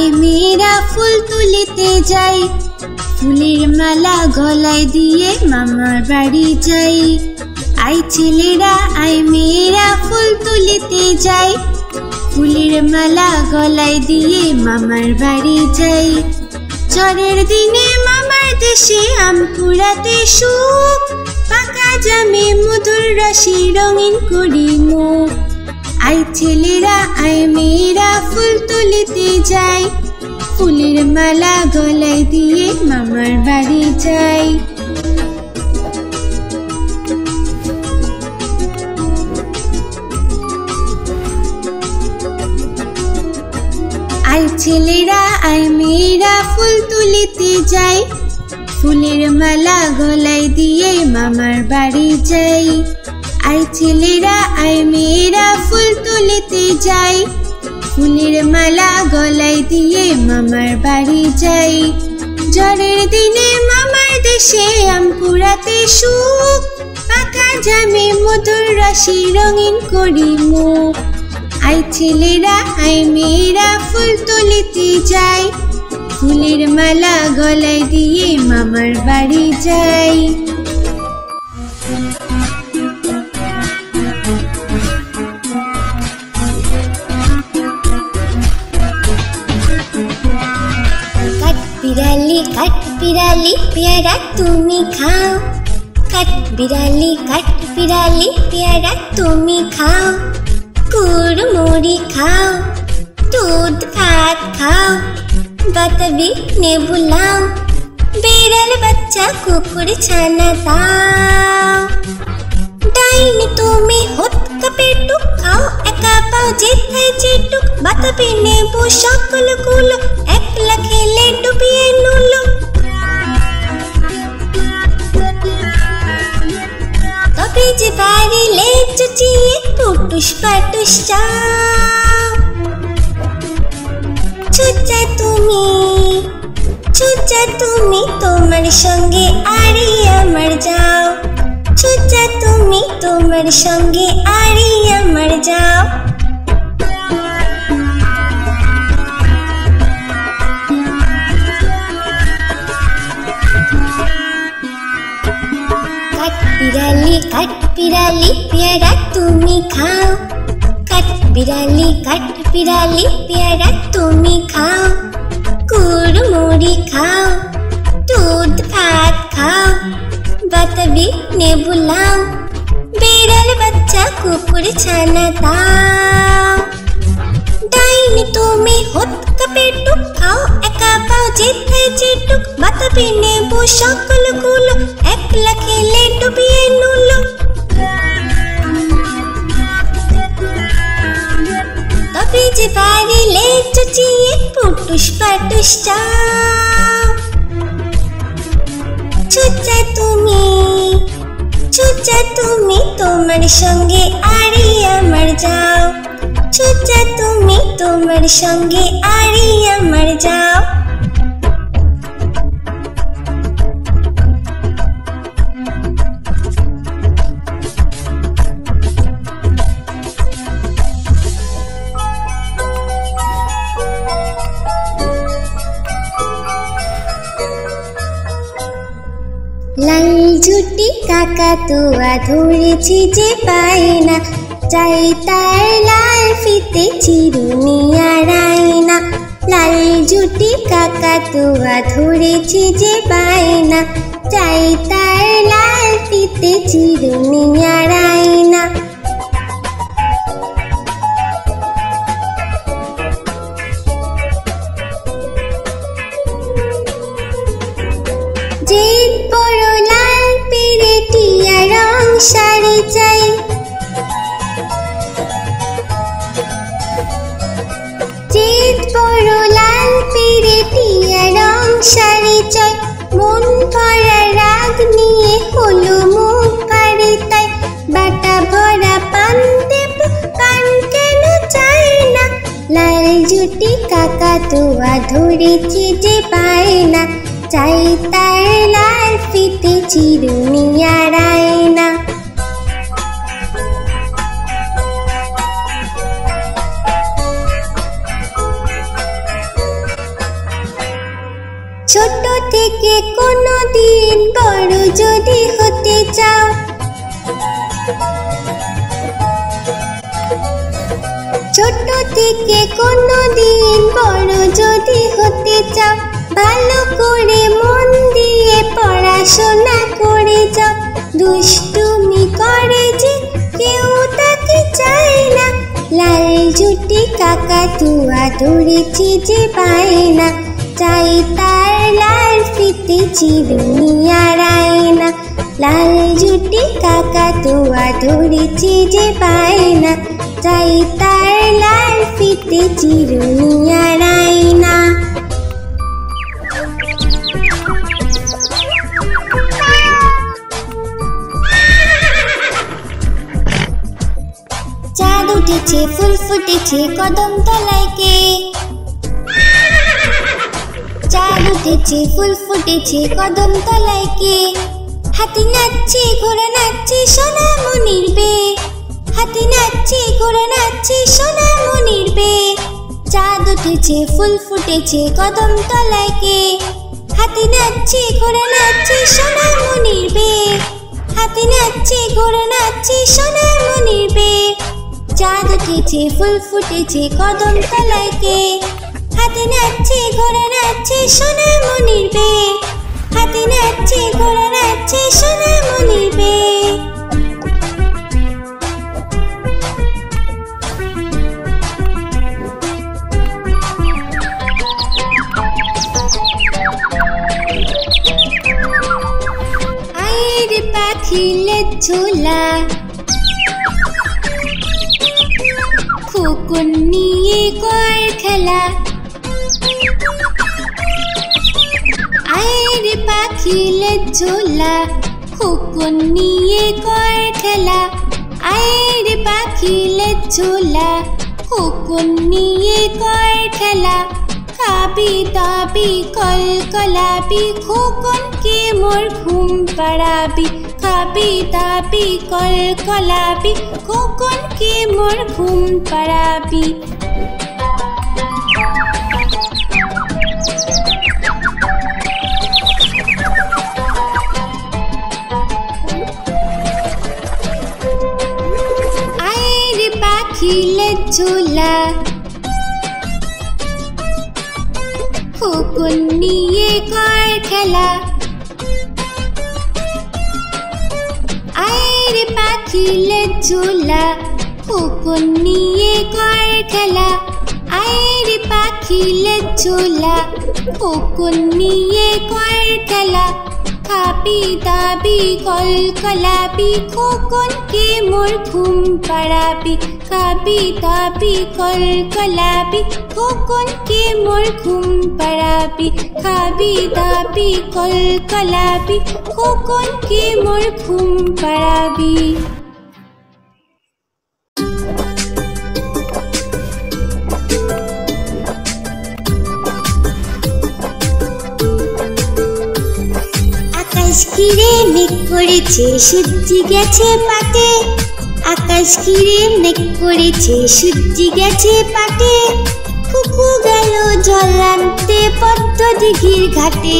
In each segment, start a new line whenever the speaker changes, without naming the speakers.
I মেয়েরা ফুল তুলিতে যাই, ফুলের মালা গলায় দিয়ে মামার বাড়ি যাই। আই ছেলেরা আই মেয়েরা ফুল তুলিতে যাই, ফুলের মালা গলায় দিয়ে মামার বাড়ি যাই। ঝড়ের দিনে মামার দেশে আম কুড়াতে সুখ, পাকা জামে মধুর রসে রঙিন করি মুখ। আই ছেলেরা আই মেয়েরা ফুল তুলিতে যাই, ফুলের মালা গলায় দিয়ে মামার বাড়ি যাই। আই ছেলেরা আই মেয়েরা ফুল তুলিতে যাই, ফুলের মালা গলায় দিয়ে মামার বাড়ি যাই। আই ছেলেরা আই মেয়েরা ফুল তুলিতে যাই, ফুলের মালা গলায় দিয়ে মামার বাড়ি যাই। ঝড়ের দিনে মামার দেশে আম কুড়াতে সুখ, পাকা জামে মধুর রসে রঙিন করি মুখ। আই ছেলেরা আই মেয়েরা ফুল তুলিতে যাই, ফুলের মালা গলায় দিয়ে মামার বাড়ি যাই। কাঠ বিড়ালি পেয়ারা তুমি খাও, কাঠ বিড়ালি পেয়ারা তুমি খাও। কুড়মুড়ি খাও, দুধ ভাত খাও, বাতাবি নেবু লাও, বিড়াল বাচ্চা কুকুর ছানা দাও। ডাইনি তুমি হুৎকা পেটুক খাও, একা পাও যেথায় যেটুক, বাতাবি নেবু সকলগুলো একলা খেলে ডুবিয়ে নুলো। তবে যে বাড়িলে চুচিয়ে পুটুস পাটুস চাও। ছুচা তুমি তোমার সঙ্গে আরি আমার যাও, ছুচা তুমি তোমার সঙ্গে আরি আমার যাও। কাঠ বিড়ালি পেয়ারা তুমি খাও, কাঠ বিড়ালি পেয়ারা তুমি খাও। কুড়মুড়ি খাও, দুধ ভাত খাও, বাতাবি নেবু লাও, বিড়াল বাচ্চা কুকুর ছানা দাও। ডাইনি তুমি হুৎকা পেটুক খাও, একা পাও যেথায় যেটুক, বাতাবি নেবু সকলগুলো একলা খেলে ডুবিয়ে নুলো। তবে যে বাড়িলে চুচিয়ে পুটুস পাটুস চাও। ছুচা তুমি তোমার সঙ্গে আরি আমার যাও, ছুচা তুমি তোমার সঙ্গে আরি আমার যাও। লাল ঝুটি কাকাতুয়া ধরেছি যে পায় না, চাই তার লাল ফিতে চিরুনি আর আয়না। লাল ঝুটি কাকাতুয়া ধরেছি যে পায় না, চাই তার লাল ফিতে চিরুনি আর আয়না। শাড়ি চাই, চিত বড় লাল পেরেটিয়া রং শাড়ি চাই। মন ভরা রাগ নিয়ে হলো মুখ ভারী তাই, বাটা ভরা পান দেব পান কেন চাই না। লাল ঝুটি কাকাতুয়া ধরেছি যে পায় না, চাই তার লাল ফিতে চিরুনি আর আয়না। কোনোদিন বড় যদি হতে চাও, ছোট থেকে কোনোদিন বড় যদি হতে চাও, ভালো করে মন দিয়ে পড়াশোনা করে যাও। দুষ্টুমি করে যে কেউ তাকে চায় না, লাল ঝুটি কাকাতুয়া ধরেছে যে পায় না, চাই তার লাল ফিতে চিরুনি আর আয়না। লাল ঝুটি কাকাতুয়া ধরেছে যে পায় না, চাই তার লাল ফিতে চিরুনি আর আয়না। চাঁদ উঠেছে ফুল ফুটেছে কদম তলায় কে, চাঁদ উঠেছে ফুল ফুটেছে কদম তলায় কে, হাতি নাচছে ঘোড়া নাচছে সোনামণির বে, হাতি নাচছে ঘোড়া নাচছে সোনামণির বে। চাঁদ উঠেছে ফুল ফুটেছে কদম তলায় কে, হাতি নাচছে ঘোড়া নাচছে সোনামণির বে, হাতি নাচছে ঘোড়া নাচছে সোনামণির বে। চাঁদ উঠেছে ফুল ফুটেছে কদম তলায় কে, হাতি নাচছে ঘোড়া নাচছে সোনামণির বে, হাতি নাচছে ঘোড়া নাচছে সোনামণির বে। আয়ের পাখিলে ঝোলা, খোকন নিয়ে কর খেলা, আয়ের পাখিলে ঝোলা, খোকন নিয়ে কর খেলা, আয়ের পাখিলে ঝোলা, খোকন নিয়ে কর খেলা। খাবি দাবি কলকলাবি, খোকনকে মোর ঘুম পাড়াবি, খাবি দাবি কলকলাবি, খোকনকে মোর ঘুম পাড়াবি। আয়ের পাখিলে ঝোলা, খোকন নিয়ে কর খেলা, আয়ের পাখিলে ঝোলা, খোকন নিয়ে কর খেলা, আয়ের পাখিলে ঝোলা, খোকন নিয়ে কর খেলা। খাবি দাবি কলকলাবি, খোকনকে মোর ঘুম পাড়াবি, খাবি দাবি কলকলাবি, খোকনকে মোর ঘুম পাড়াবি, খাবি দাবি কলকলাবি, খোকনকে মোর ঘুম পাড়াবি। আকাশ ঘিরে মেঘ করেছে সূর্যি গেছে পাটে, আকাশ ঘিরে মেঘ করেছে সূর্যি গেছে পাটে। কুকু গেল জল আনতে পদ্ম দিঘির ঘাটে,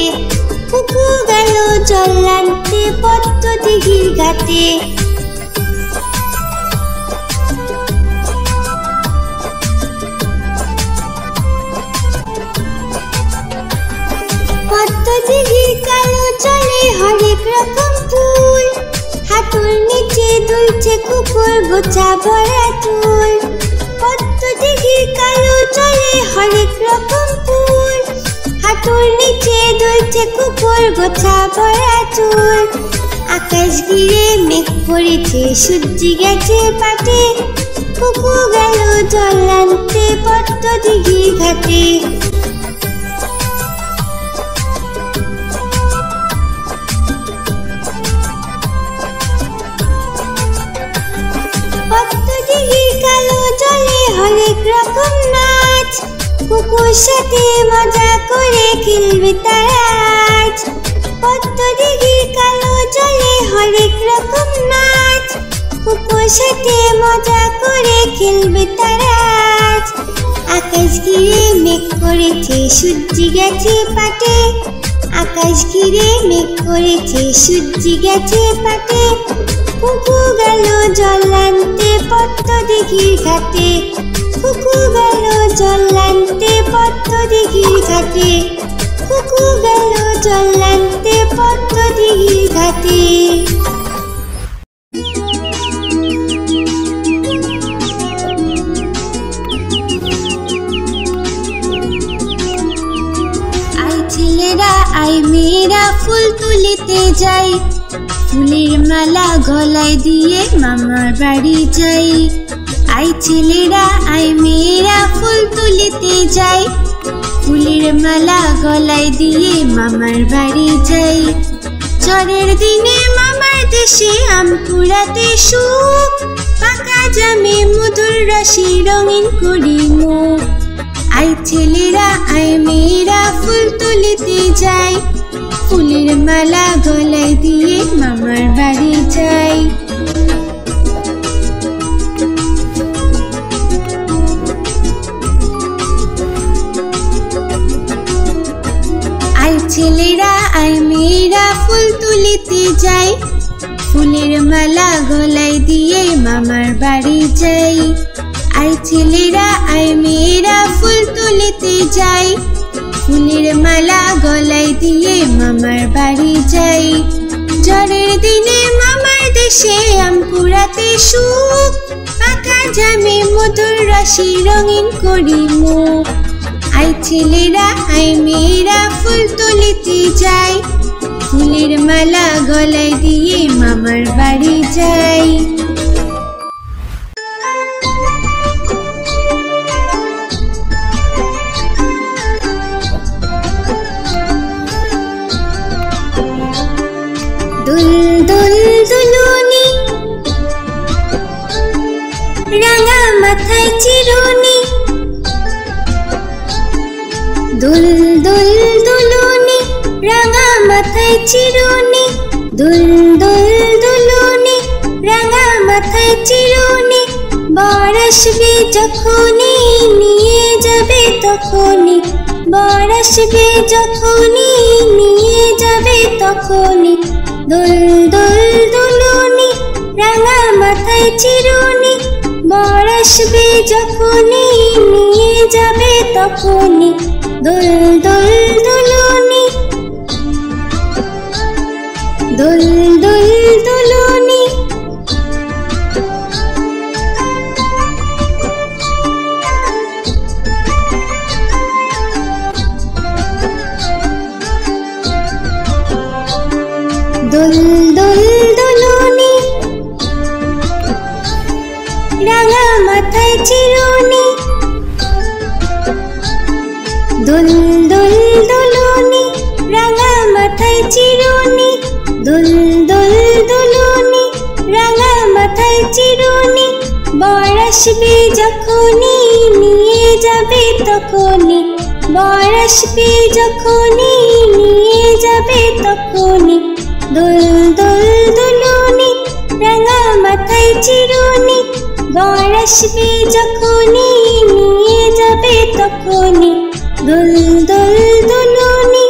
কুকু গেল জল আনতে পদ্ম দিঘির ঘাটে। পদ্ম দিঘির কালো জলে হরেক রকম ফুল, হাঁটুর নিচে দুলছে কুকুর গোছা ভরা চুল। পদ্ম দিঘির কালো জলে হরেক রকম ফুল, হাঁটুর নিচে দুলছে কুকুর গোছা ভরা চুল। আকাশ ঘিরে মেঘ পড়েছে সূর্যি গেছে পাটে, কুকু গেল জল আনতে পদ্ম দিঘির ঘাটে। পদ্ম দিঘির কালো জলে হরেক রকম নাচ, কুকুর সাথে মজা করে খেলবে তারা আজ। পদ্ম দিঘির কালো জলে হরেক রকম নাচ, কুকুর সাথে মজা করে খেলবে তারা আজ। আকাশ ঘিরে মেঘ করেছে সূর্যি গেছে পাটে, আকাশ ঘিরে মেঘ করেছে, সূর্য গেছে পাটে, কুকু গেল জল আনতে পদ্ম দিঘির ঘাটে, কুকু গেল জল আনতে পদ্ম দিঘির ঘাটে, কুকু গেল জল আনতে পদ্ম দিঘির ঘাটে। আই মেয়েরা ফুল তুলিতে যাই, ফুলের মালা গলায় দিয়ে মামার বাড়ি যাই। আই ছেলেরা আই মেয়েরা ফুল তুলিতে যাই, ফুলের মালা গলায় দিয়ে মামার বাড়ি যাই। ঝড়ের দিনে মামার দেশে আম কুড়াতে সুখ, পাকা জামে মধুর রসে রঙিন করি মুখ। আই ছেলেরা আই মেয়েরা ফুল তুলিতে যাই, ফুলের মালা গলায় দিয়ে মামার বাড়ি যাই। আই ছেলেরা আই মেয়েরা ফুল তুলিতে যাই, ফুলের মালা গলায় দিয়ে মামার বাড়ি যাই। আই ছেলেরা আই মেয়েরা ফুল তুলিতে যাই, ফুলের মালা গলায় দিয়ে মামার বাড়ি যাই। ঝড়ের দিনে মামার দেশে আম কুড়াতে সুখ, পাকা জামে মধুর রসে রঙিন করি মুখ। আই ছেলেরা আই মেয়েরা ফুল তুলিতে যাই, ফুলের মালা গলায় দিয়ে মামার বাড়ি যাই। দুল দুল দুলুনি, রাঙা মাথায় চিরুনি, দুল দুল দুলুনি, রাঙা মাথায় চিরুনি, দুল দুল দুলুনি, রাঙা মাথায় চিরুনি। বর আসবে যখনই নিয়ে যাবে তখনই, বর আসবে যখনই নিয়ে যাবে তখনই। দুল দুল দুলুনি, রাঙা মাথায় চিরুনি, বর আসবে যখনই নিয়ে যাবে তখনই। দুল দুল দুলুনি, দুল দুল দুলুনি। দুল দুল দুলুনি, রাঙা মাথায় চিরুনি, দুল দুল দুলুনি, রাঙা মাথায় চিরুনি, দুল দুল দুলুনি, রাঙা মাথায় চিরুনি। বর আসবে যখনই নিয়ে যাবে তখনই, বর আসবে যখনই নিয়ে যাবে তখনই। দুল দুল দুলুনি, রাঙা মাথায় চিরুনি, বর আসবে যখনই নিয়ে যাবে তখনই। দুল দুল দুলুনি,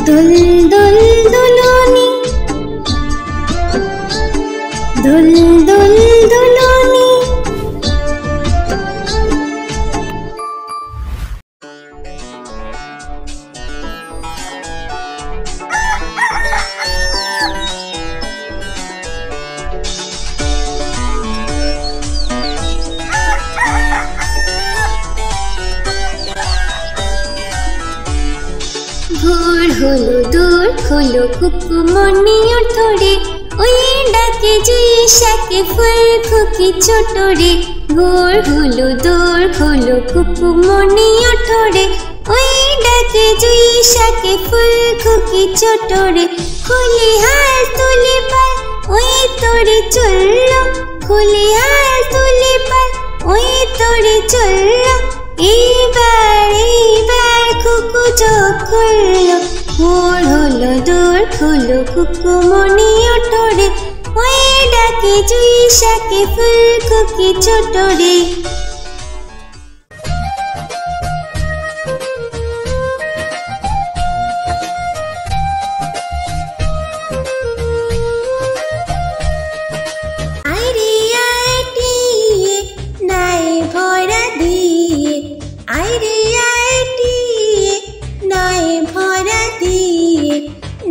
দুল দুল দুলুনি, দুল দুল দুলুনি। ভোর হলো দূর হলো কুকুমনি ওঠরে, ওই ডাকে জুই শাকে ফুল খুকি ছোট রে। ভোর হলো দূর হলো কুকুমনি ওঠরে, ওই ডাকে জুই শাকে ফুল খুকি ছোট রে। খুলি হাল তুলি পাল ওই তোরে চললো, খুলি হাল তুলি পাল ওই তোরে চললো। এইবার এইবার কুকু চোখ খুললো, ভোর হলো দূর হলো কুকুমনি ওঠরে, ওই ডাকে জুই শাকে ফুল খুকি ছোট রে।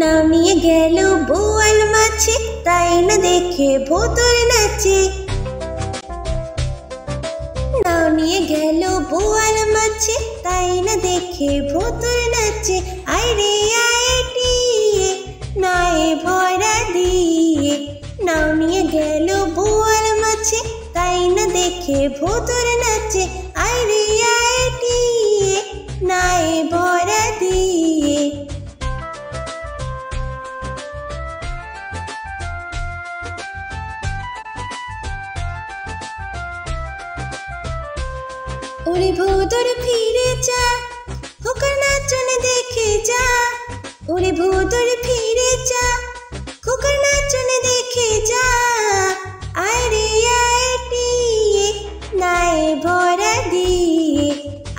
নাও নিয়ে গেল বোয়াল মাছে, তাই না দেখে ভোতর নাচে। নাও নিয়ে গেল বোয়াল মাছে, তাই না দেখে ভোতর নাচে। আয় রে আয় টিয়ে নায়ে ভরা দিয়ে, নাও নিয়ে গেল বোয়াল মাছে, তাই না দেখে ভোতর নাচে। আয় রে আয় টিয়ে নায়ে ভরা দিয়ে। ওরে ভোতর ফিরে যা, খোকার নাচন দেখে যা। ওরে ভোতর ফিরে যা, খোকার নাচন দেখে যা। আয় রে আয় টিয়ে নায়ে ভরা দিয়ে,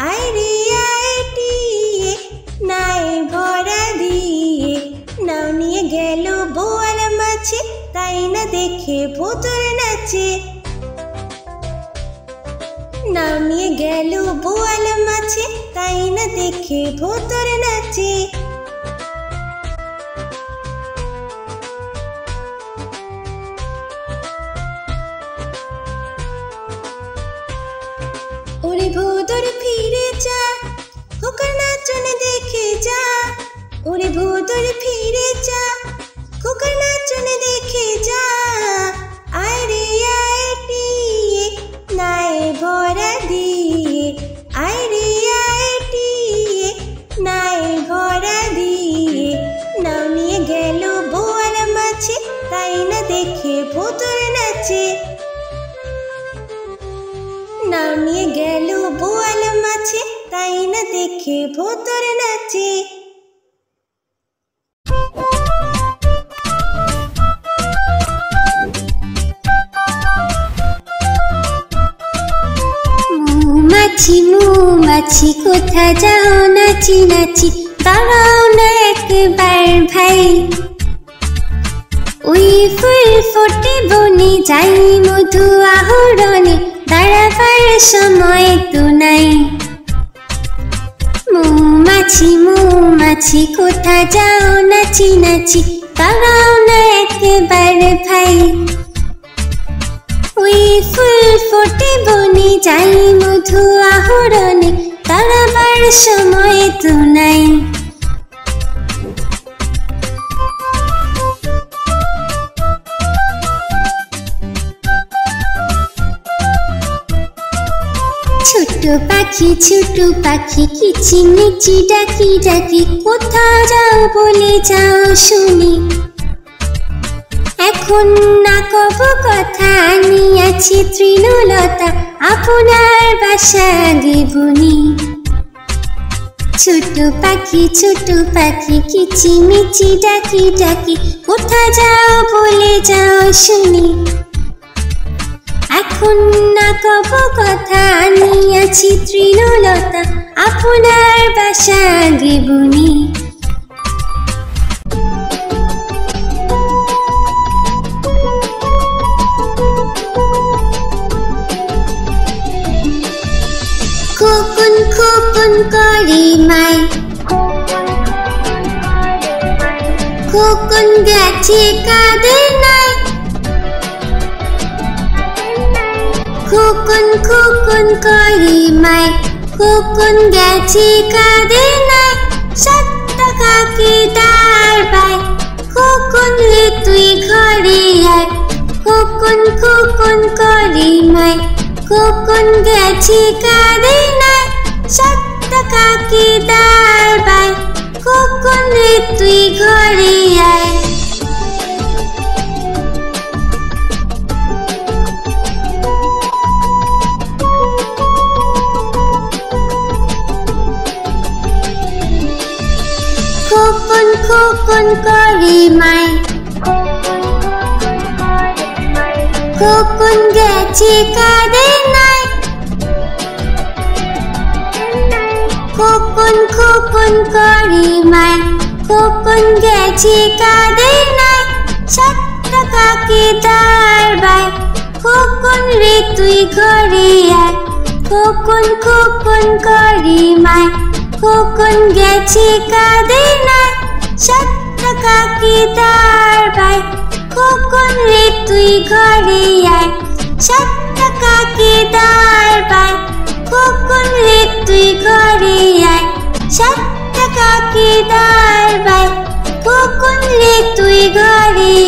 আয় রে আয় টিয়ে নায়ে ভরা দিয়ে। নাও নিয়ে গেল বোয়াল মাছে, তাই না দেখে ভোতর নাচে। নাও নিয়ে গেল বোয়াল মাছে, তাই না দেখে ভোতর নাচে। ওরে ভোতর ফিরে যা, খোকার নাচন দেখে যা। ওরে ভোতর ফিরে যা, খোকার নাচন দেখে যা। আয় রে আয় টিয়ে নায়ে ভরা দিয়ে, আয় রে আয় টিয়ে নায়ে ভরা দিয়ে। নাও নিয়ে গেল বোয়াল মাছে, তাই না দেখে ভোতর নাচে। নাও নিয়ে গেল বোয়াল মাছে, তাই না দেখে ভোতর নাচে। মৌমাছি মৌমাছি কোথা যাও নাচি নাচি, দাঁড়াও না একবার ভাই। ওই ফুল ফোটে বনে যাই মধু আহরণে, দাঁড়াবার সময় তো নাই। মৌমাছি মৌমাছি কোথা যাও নাচি নাচি, দাঁড়াও না একবার ভাই। ওই ফুল ফোটে বনে যাই মধু আহরণে, দাঁড়াবার সময় তো নাই। ছোট পাখি কিচিমিচি ডাকি ডাকি, কোথা যাও বলে যাও শুনি। এখন না কব কথা আনিয়াছি তৃণলতা, আপনার বাসা আগে বুনি। ছোট পাখি কিচিমিচি ডাকি ডাকি, কোথা যাও বলে যাও শুনি। এখন না কব কথা আনিয়াছি তৃণলতা, আপনার বাসা আগে বুনি। খোকন খোকন করে মাই, খোকন গেছে কাদের নাই। খোকন খোকন করে মাই, খোকন গেছে কাদের নাই। 7 টাকাকে দাঁড় পাই, খোকন রে তুই ঘরে আয়। খোকন খোকন করে মাই, খোকন গেছে কাদের নাই। 7 টাকাকে দাঁড় পাই, খোকন রে তুই ঘরে আয়। খোকন খোকন করে মাই, খোকন গেছে কাদের নাই। খোকন খোকন করে মাই, খোকন গেছে কাদের নাই। 7 টাকাকে দাঁড় পাই, খোকন রে তুই ঘরে আয়। খোকন খোকন করে মাই, খোকন গেছে কাদের নাই। 7 কাকি দাঁড়ায় খোকন রে তুই ঘরে আয় সাতটা কাকি দাঁড়ায় খোকন রে তুই ঘরে আয় সাতটা কাকি দাঁড়ায় খোকন রে তুই ঘরে